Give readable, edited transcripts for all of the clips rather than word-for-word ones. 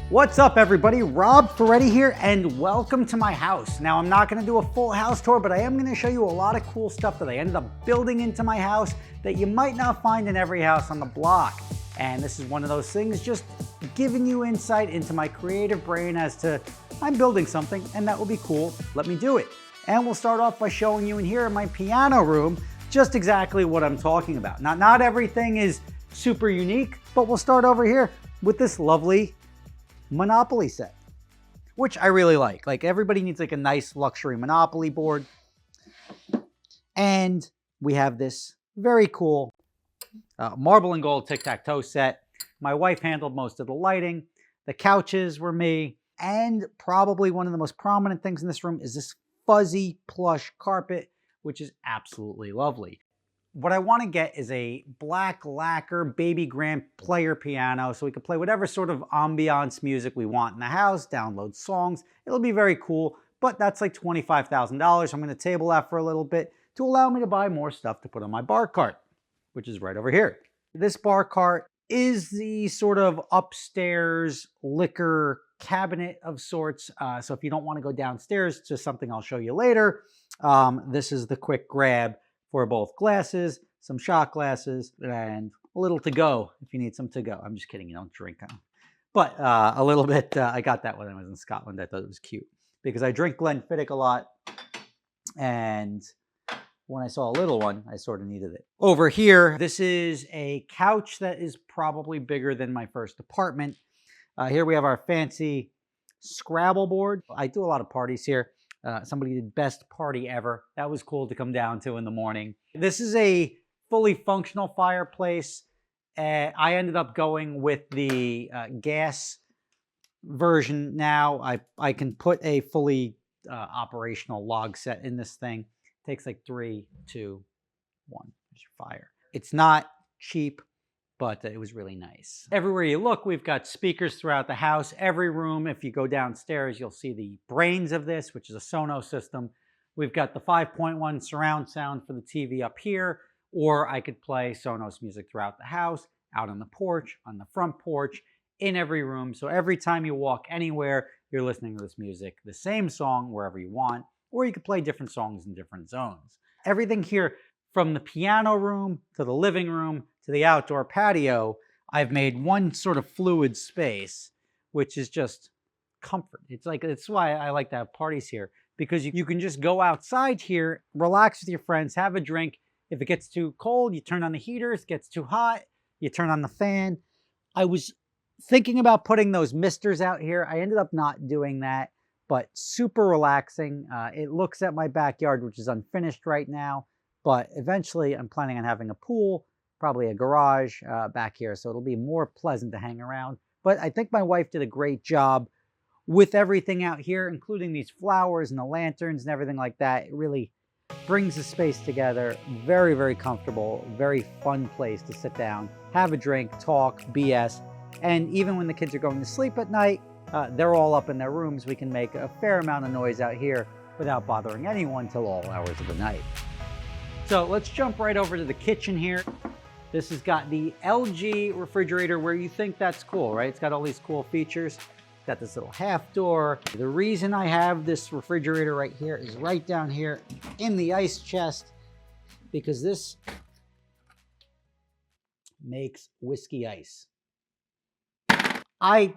What's up everybody, Rob Ferretti here and welcome to my house. Now I'm not gonna do a full house tour, but I am gonna show you a lot of cool stuff that I ended up building into my house that you might not find in every house on the block. And this is one of those things, just giving you insight into my creative brain as to, I'm building something and that will be cool, let me do it. And we'll start off by showing you in here in my piano room, just exactly what I'm talking about. Now, not everything is super unique, but we'll start over here with this lovely Monopoly set, which I really like. Like everybody needs like a nice luxury Monopoly board. And we have this very cool marble and gold tic-tac-toe set. My wife handled most of the lighting. The couches were me. And probably one of the most prominent things in this room is this fuzzy plush carpet, which is absolutely lovely. What I want to get is a black lacquer baby grand player piano so we can play whatever sort of ambiance music we want in the house, download songs. It'll be very cool, but that's like $25,000. I'm going to table that for a little bit to allow me to buy more stuff to put on my bar cart, which is right over here. This bar cart is the sort of upstairs liquor cabinet of sorts. So if you don't want to go downstairs to something I'll show you later, this is the quick grab for both glasses, some shot glasses, and a little to go if you need some to go. I'm just kidding, you don't drink. But a little bit, I got that when I was in Scotland. I thought it was cute because I drink Glenfiddich a lot. And when I saw a little one, I sort of needed it. Over here, this is a couch that is probably bigger than my first apartment. Here we have our fancy Scrabble board. I do a lot of parties here. Somebody did best party ever. That was cool to come down to in the morning. This is a fully functional fireplace. I ended up going with the gas version now. I can put a fully operational log set in this thing. It takes like 3, 2, 1. There's your fire. It's not cheap, but it was really nice. Everywhere you look, we've got speakers throughout the house. Every room, if you go downstairs, you'll see the brains of this, which is a Sonos system. We've got the 5.1 surround sound for the TV up here, or I could play Sonos music throughout the house, out on the porch, on the front porch, in every room. So every time you walk anywhere, you're listening to this music, the same song wherever you want, or you could play different songs in different zones. Everything here, from the piano room to the living room to the outdoor patio, I've made one sort of fluid space, which is just comfort. It's why I like to have parties here, because you can just go outside here, relax with your friends, have a drink. If it gets too cold, you turn on the heater. If it gets too hot, you turn on the fan. I was thinking about putting those misters out here. I ended up not doing that, but super relaxing. It looks at my backyard, which is unfinished right now. But eventually I'm planning on having a pool, probably a garage back here, so it'll be more pleasant to hang around. But I think my wife did a great job with everything out here, including these flowers and the lanterns and everything like that. It really brings the space together. Very, very comfortable, very fun place to sit down, have a drink, talk, BS. And even when the kids are going to sleep at night, they're all up in their rooms. We can make a fair amount of noise out here without bothering anyone till all hours of the night. So let's jump right over to the kitchen here. This has got the LG refrigerator where you think that's cool, right? It's got all these cool features. It's got this little half door. The reason I have this refrigerator right here is right down here in the ice chest, because this makes whiskey ice. I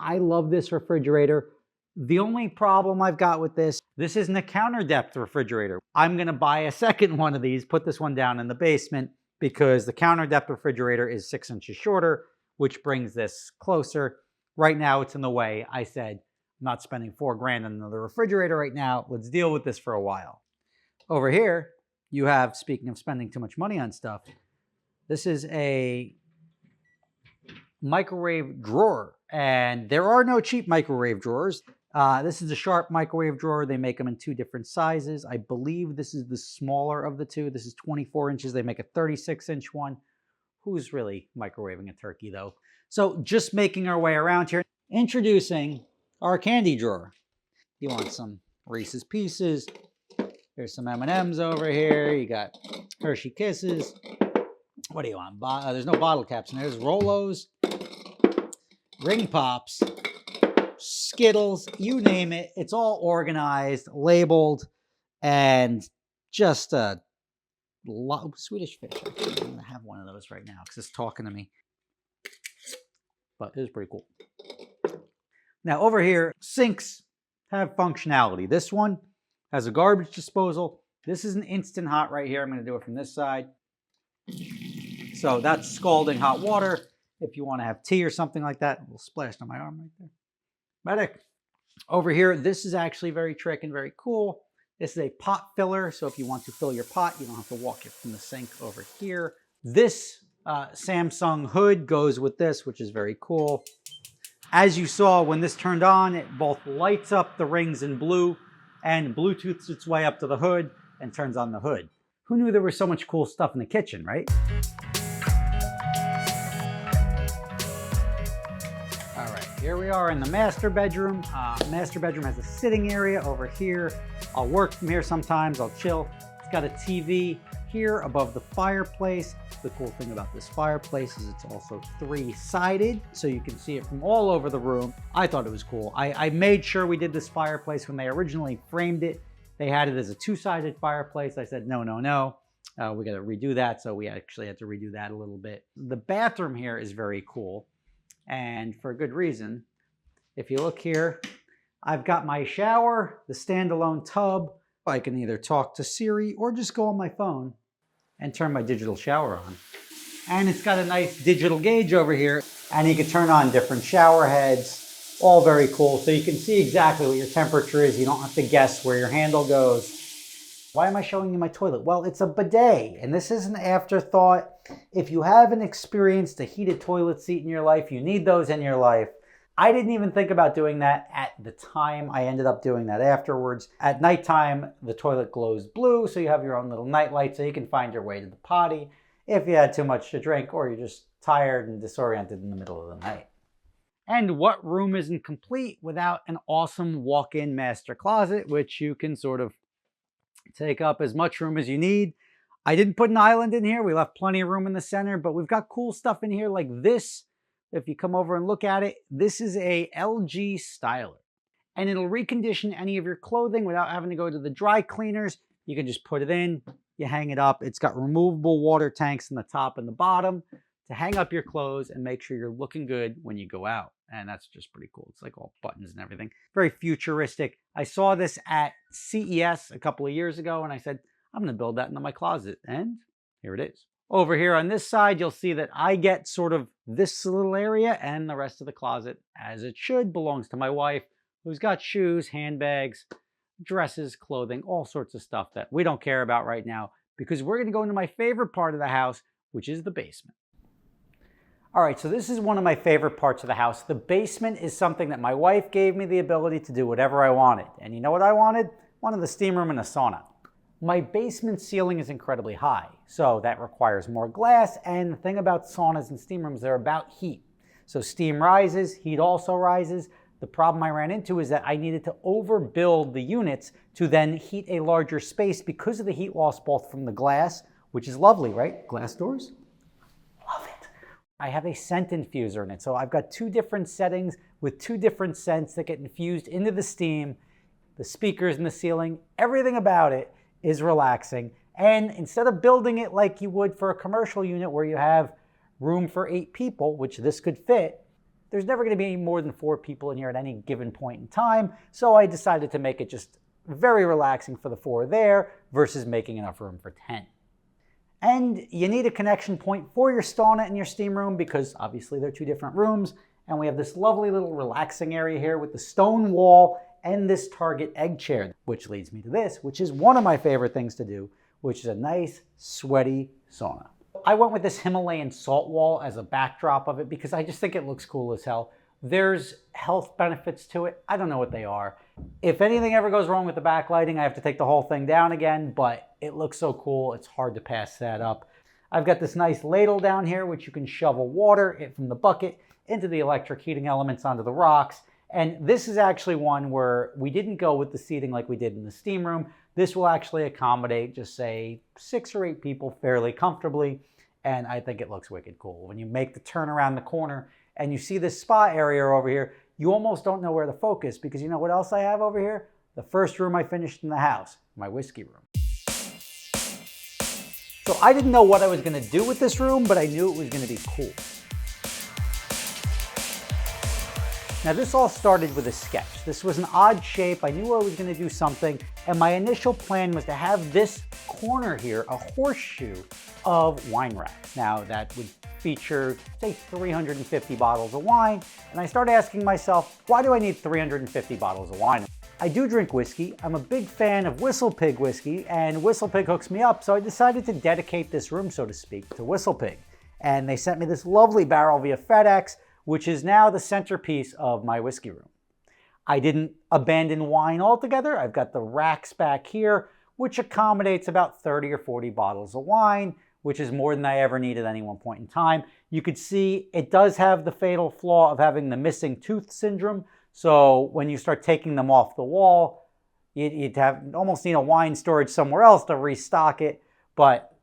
love this refrigerator. The only problem I've got with this isn't a counter depth refrigerator. I'm gonna buy a second one of these, put this one down in the basement, because the counter depth refrigerator is 6 inches shorter, which brings this closer. Right now it's in the way. I said, I'm not spending $4 grand on another refrigerator right now. Let's deal with this for a while. Over here, you have, speaking of spending too much money on stuff, this is a microwave drawer. And there are no cheap microwave drawers. This is a Sharp microwave drawer. They make them in 2 different sizes. I believe this is the smaller of the 2. This is 24 inches. They make a 36-inch one. Who's really microwaving a turkey, though? So just making our way around here. Introducing our candy drawer. You want some Reese's Pieces. There's some M&Ms over here. You got Hershey Kisses. What do you want? There's no bottle caps in there. There's Rolos. ring pops, Skittles, you name it. It's all organized, labeled, and just a lot. Swedish fish. Actually, I'm going to have one of those right now because it's talking to me. But it is pretty cool. Now over here, sinks have functionality. This one has a garbage disposal. This is an instant hot right here. I'm going to do it from this side. So that's scalding hot water. If you want to have tea or something like that, a little splashed on my arm right there. Medic. Over here, this is actually very trick and very cool. This is a pot filler. So if you want to fill your pot, you don't have to walk it from the sink over here. This Samsung hood goes with this, which is very cool. As you saw, when this turned on, it both lights up the rings in blue and Bluetooths its way up to the hood and turns on the hood. Who knew there was so much cool stuff in the kitchen, right? All right, here we are in the master bedroom. Master bedroom has a sitting area over here. I'll work from here sometimes, I'll chill. It's got a TV here above the fireplace. The cool thing about this fireplace is it's also three-sided, so you can see it from all over the room. I thought it was cool. I made sure we did this fireplace when they originally framed it. They had it as a two-sided fireplace. I said, no, no, no. We got to redo that, so we actually had to redo that a little bit. The bathroom here is very cool, and for a good reason. If you look here, I've got my shower, the standalone tub. I can either talk to Siri or just go on my phone and turn my digital shower on. And it's got a nice digital gauge over here, and you can turn on different shower heads, all very cool. So you can see exactly what your temperature is. You don't have to guess where your handle goes. Why am I showing you my toilet? Well, it's a bidet, and this is an afterthought. If you haven't experienced a heated toilet seat in your life, you need those in your life. I didn't even think about doing that at the time. I ended up doing that afterwards. At nighttime, the toilet glows blue, so you have your own little night light so you can find your way to the potty if you had too much to drink or you're just tired and disoriented in the middle of the night. And what room isn't complete without an awesome walk-in master closet, which you can sort of take up as much room as you need. I didn't put an island in here. We left plenty of room in the center, but we've got cool stuff in here like this. If you come over and look at it, this is a LG styler, and it'll recondition any of your clothing without having to go to the dry cleaners. You can just put it in, you hang it up. It's got removable water tanks in the top and the bottom to hang up your clothes and make sure you're looking good when you go out. And that's just pretty cool. It's like all buttons and everything. Very futuristic. I saw this at CES a couple of years ago, and I said, I'm going to build that into my closet. And here it is. Over here on this side, you'll see that I get sort of this little area, and the rest of the closet, as it should, belongs to my wife, who's got shoes, handbags, dresses, clothing, all sorts of stuff that we don't care about right now because we're going to go into my favorite part of the house, which is the basement. All right, so this is one of my favorite parts of the house. The basement is something that my wife gave me the ability to do whatever I wanted. And you know what I wanted? Wanted the steam room and a sauna. My basement ceiling is incredibly high, so that requires more glass, and the thing about saunas and steam rooms, they're about heat. So steam rises, heat also rises. The problem I ran into is that I needed to overbuild the units to then heat a larger space because of the heat loss both from the glass, which is lovely, right? Glass doors? Love it. I have a scent infuser in it, so I've got two different settings with two different scents that get infused into the steam, the speakers in the ceiling, everything about it is relaxing. And instead of building it like you would for a commercial unit where you have room for 8 people, which this could fit, there's never going to be any more than 4 people in here at any given point in time. So I decided to make it just very relaxing for the 4 there versus making enough room for 10. And you need a connection point for your sauna and your steam room because obviously they're 2 different rooms. And we have this lovely little relaxing area here with the stone wall and this Target egg chair, which leads me to this, which is one of my favorite things to do, which is a nice sweaty sauna. I went with this Himalayan salt wall as a backdrop of it because I just think it looks cool as hell. There's health benefits to it. I don't know what they are. If anything ever goes wrong with the backlighting, I have to take the whole thing down again, but it looks so cool. It's hard to pass that up. I've got this nice ladle down here, which you can shovel water from the bucket into the electric heating elements onto the rocks. And this is actually one where we didn't go with the seating like we did in the steam room. This will actually accommodate just say 6 or 8 people fairly comfortably. And I think it looks wicked cool. When you make the turn around the corner and you see this spa area over here, you almost don't know where to focus because you know what else I have over here? The first room I finished in the house, my whiskey room. So I didn't know what I was gonna do with this room, but I knew it was gonna be cool. Now this all started with a sketch. This was an odd shape. I knew I was gonna do something, and my initial plan was to have this corner here, a horseshoe of wine racks. Now that would feature, say, 350 bottles of wine, and I started asking myself, why do I need 350 bottles of wine? I do drink whiskey. I'm a big fan of Whistle Pig whiskey, and Whistle Pig hooks me up, so I decided to dedicate this room, so to speak, to Whistle Pig. And they sent me this lovely barrel via FedEx, which is now the centerpiece of my whiskey room. I didn't abandon wine altogether. I've got the racks back here, which accommodates about 30 or 40 bottles of wine, which is more than I ever needed at any one point in time. You could see it does have the fatal flaw of having the missing tooth syndrome. So when you start taking them off the wall, you'd almost need a wine storage somewhere else to restock it, but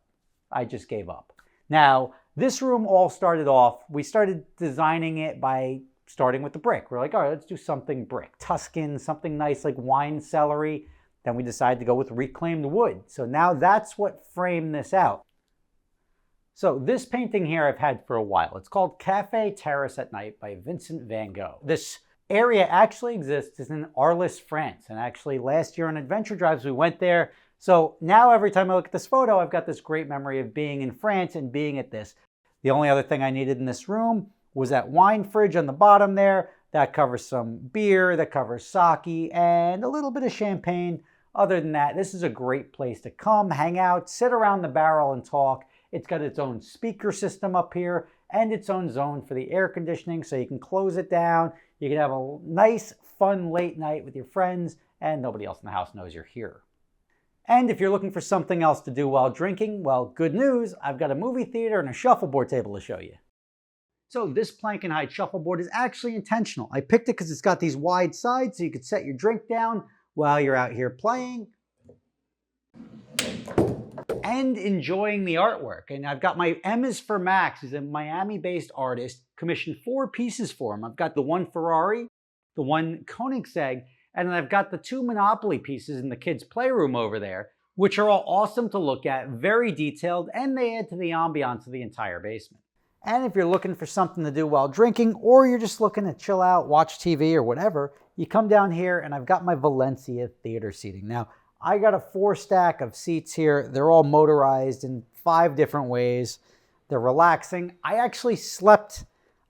I just gave up. Now, this room all started off, we started designing it by starting with the brick. We're like, all right, let's do something brick. Tuscan, something nice like wine celery. Then we decided to go with reclaimed wood. So now that's what framed this out. So this painting here I've had for a while. It's called Cafe Terrace at Night by Vincent van Gogh. This area actually exists in Arles, France. And actually last year on Adventure Drives, we went there. So now every time I look at this photo, I've got this great memory of being in France and being at this. The only other thing I needed in this room was that wine fridge on the bottom there. That covers some beer, that covers sake, and a little bit of champagne. Other than that, this is a great place to come, hang out, sit around the barrel and talk. It's got its own speaker system up here and its own zone for the air conditioning, so you can close it down. You can have a nice, fun late night with your friends, and nobody else in the house knows you're here. And if you're looking for something else to do while drinking, well, good news, I've got a movie theater and a shuffleboard table to show you. So this plank and height shuffleboard is actually intentional. I picked it because it's got these wide sides so you could set your drink down while you're out here playing and enjoying the artwork. And I've got my M is for Max, who's a Miami-based artist, commissioned 4 pieces for him. I've got the one Ferrari, the one Koenigsegg, and then I've got the 2 Monopoly pieces in the kids' playroom over there, which are all awesome to look at, very detailed, and they add to the ambiance of the entire basement. And if you're looking for something to do while drinking, or you're just looking to chill out, watch TV or whatever, you come down here and I've got my Valencia theater seating. Now, I got a 4 stack of seats here. They're all motorized in 5 different ways. They're relaxing. I actually slept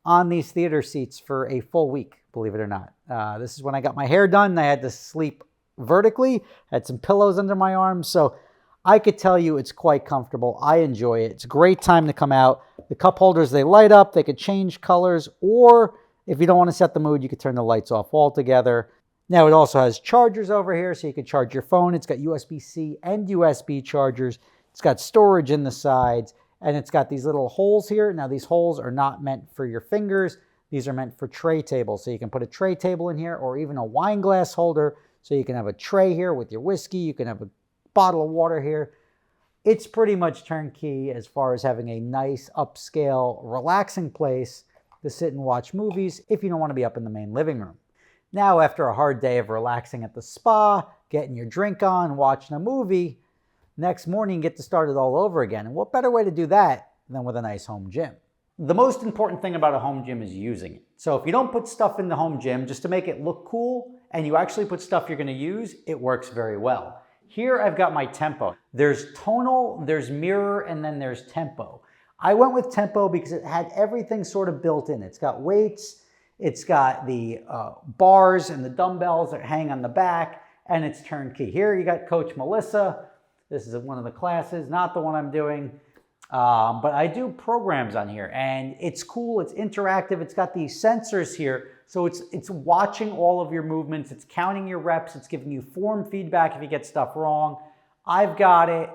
on these theater seats for a full week, believe it or not. This is when I got my hair done. I had to sleep vertically, had some pillows under my arms. So I could tell you it's quite comfortable. I enjoy it. It's a great time to come out. The cup holders, they light up. They could change colors, or if you don't want to set the mood, you could turn the lights off altogether. Now it also has chargers over here, so you can charge your phone. It's got USB-C and USB chargers. It's got storage in the sides, and it's got these little holes here. Now these holes are not meant for your fingers. These are meant for tray tables. So you can put a tray table in here, or even a wine glass holder. So you can have a tray here with your whiskey. You can have a bottle of water here. It's pretty much turnkey as far as having a nice, upscale, relaxing place to sit and watch movies if you don't want to be up in the main living room. Now, after a hard day of relaxing at the spa, getting your drink on, watching a movie, next morning you get to start it all over again. And what better way to do that than with a nice home gym? The most important thing about a home gym is using it. So if you don't put stuff in the home gym just to make it look cool, and you actually put stuff you're going to use, it works very well. Here I've got my tempo. There's tonal, there's mirror, and then there's tempo. I went with tempo because it had everything sort of built in. It's got weights, it's got the bars and the dumbbells that hang on the back, and it's turnkey. Here you got Coach Melissa. This is one of the classes, not the one I'm doing. But I do programs on here, and it's cool, it's interactive, it's got these sensors here, so it's watching all of your movements, it's counting your reps, it's giving you form feedback if you get stuff wrong. I've got it,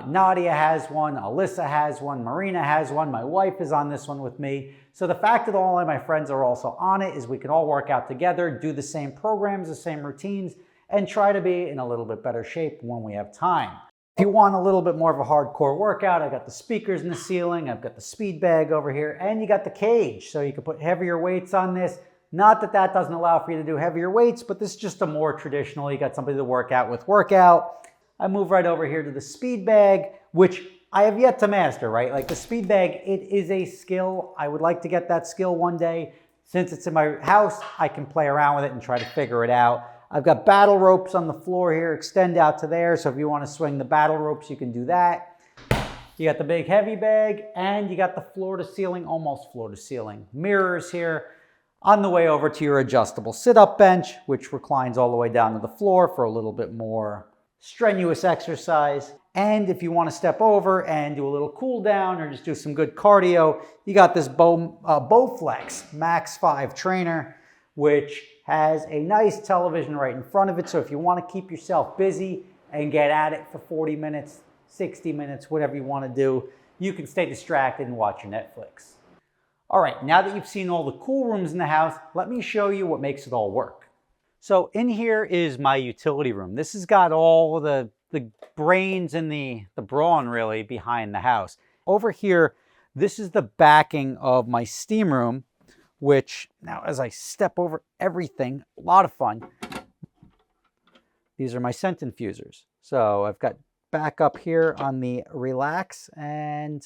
Nadia has one, Alyssa has one, Marina has one, my wife is on this one with me. So the fact that all of my friends are also on it is we can all work out together, do the same programs, the same routines, and try to be in a little bit better shape when we have time. If you want a little bit more of a hardcore workout, I got the speakers in the ceiling, I've got the speed bag over here, and you got the cage. So you can put heavier weights on this. Not that that doesn't allow for you to do heavier weights, but this is just a more traditional, you got something to work out with workout. I move right over here to the speed bag, which I have yet to master, right? Like the speed bag, it is a skill. I would like to get that skill one day. Since it's in my house, I can play around with it and try to figure it out. I've got battle ropes on the floor here, extend out to there. So if you want to swing the battle ropes, you can do that. You got the big heavy bag, and you got the floor to ceiling, almost floor to ceiling mirrors here. On the way over to your adjustable sit-up bench, which reclines all the way down to the floor for a little bit more strenuous exercise. And if you want to step over and do a little cool down or just do some good cardio, you got this Bowflex Max Trainer, which has a nice television right in front of it. So if you want to keep yourself busy and get at it for 40 minutes, 60 minutes, whatever you want to do, you can stay distracted and watch your Netflix. All right, now that you've seen all the cool rooms in the house, let me show you what makes it all work. So in here is my utility room. This has got all the brains and the brawn really behind the house. Over here, this is the backing of my steam room, which now as I step over everything, a lot of fun. These are my scent infusers. So I've got back up here on the relax, and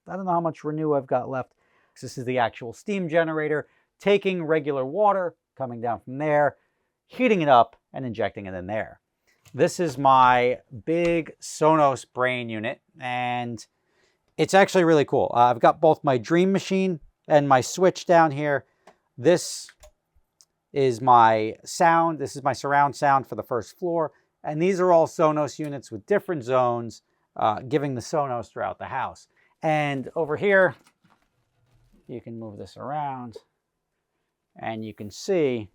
I don't know how much renew I've got left. This is the actual steam generator, taking regular water, coming down from there, heating it up and injecting it in there. This is my big Sonos brain unit, and it's actually really cool. I've got both my Dream Machine and my switch down here. This is my sound. This is my surround sound for the first floor. And these are all Sonos units with different zones, giving the Sonos throughout the house. And over here, you can move this around and you can see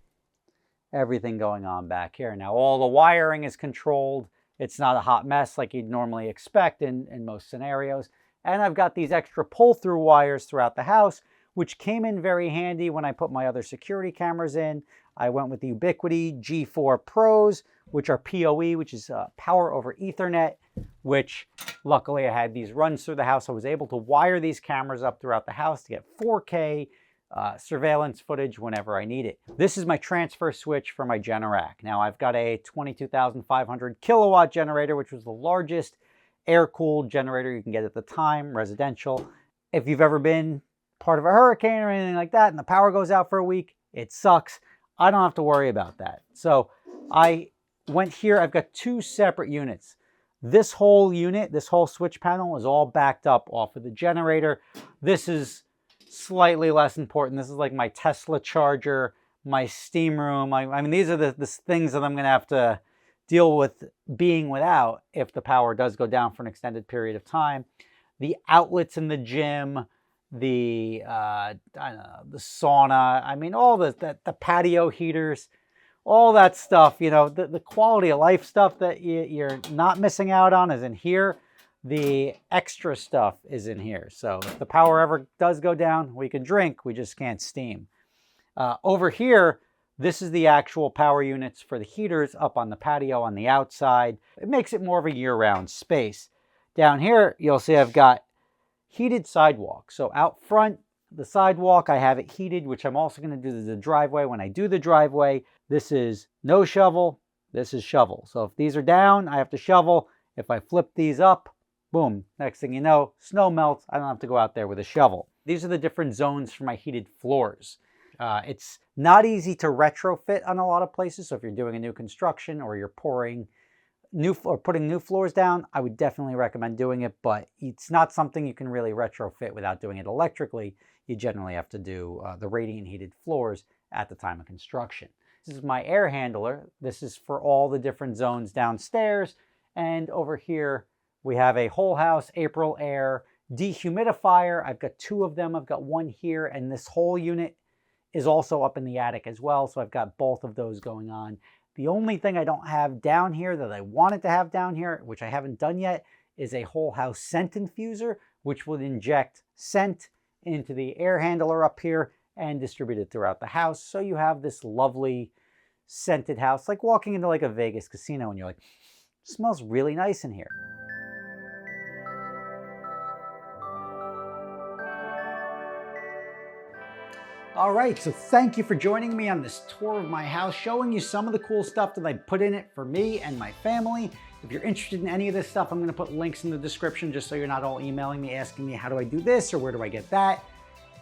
everything going on back here. Now, all the wiring is controlled. It's not a hot mess like you'd normally expect in most scenarios. And I've got these extra pull-through wires throughout the house, which came in very handy when I put my other security cameras in. I went with the Ubiquiti G4 Pros, which are PoE, which is power over Ethernet, which luckily I had these runs through the house. I was able to wire these cameras up throughout the house to get 4K surveillance footage whenever I need it. This is my transfer switch for my Generac. Now I've got a 22,500 kilowatt generator, which was the largest air-cooled generator you can get at the time, residential. If you've ever been part of a hurricane or anything like that and the power goes out for a week, it sucks. I don't have to worry about that. So I went here, I've got two separate units. This whole unit, this whole switch panel is all backed up off of the generator. This is slightly less important. This is like my Tesla charger, my steam room. I mean, these are the things that I'm going to have to deal with being without if the power does go down for an extended period of time. The outlets in the gym, the I don't know, the sauna, I mean, all the patio heaters, all that stuff, you know, the quality of life stuff that you're not missing out on is in here. The extra stuff is in here. So if the power ever does go down, we can drink, we just can't steam. Over here, this is the actual power units for the heaters up on the patio on the outside. It makes it more of a year-round space. Down here, you'll see I've got heated sidewalk. So out front, the sidewalk, I have it heated, which I'm also going to do the driveway. When I do the driveway, this is no shovel, this is shovel. So if these are down, I have to shovel. If I flip these up, boom, next thing you know, snow melts. I don't have to go out there with a shovel. These are the different zones for my heated floors. It's not easy to retrofit on a lot of places. So if you're doing a new construction or you're putting new floors down, I would definitely recommend doing it, but it's not something you can really retrofit without doing it electrically. You generally have to do the radiant heated floors at the time of construction. This is my air handler. This is for all the different zones downstairs. And over here, we have a whole house April air dehumidifier. I've got two of them. I've got one here, and this whole unit is also up in the attic as well. So I've got both of those going on. The only thing I don't have down here that I wanted to have down here, which I haven't done yet, is a whole house scent infuser, which would inject scent into the air handler up here and distribute it throughout the house. So you have this lovely scented house, like walking into like a Vegas casino and you're like, smells really nice in here. All right, so thank you for joining me on this tour of my house, showing you some of the cool stuff that I put in it for me and my family. If you're interested in any of this stuff, I'm gonna put links in the description just so you're not all emailing me asking me, how do I do this or where do I get that?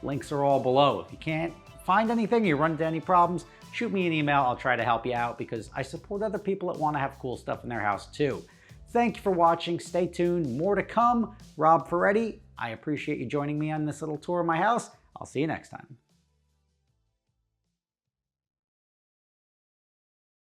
Links are all below. If you can't find anything, you run into any problems, shoot me an email. I'll try to help you out because I support other people that wanna have cool stuff in their house too. Thank you for watching. Stay tuned, more to come. Rob Ferretti, I appreciate you joining me on this little tour of my house. I'll see you next time.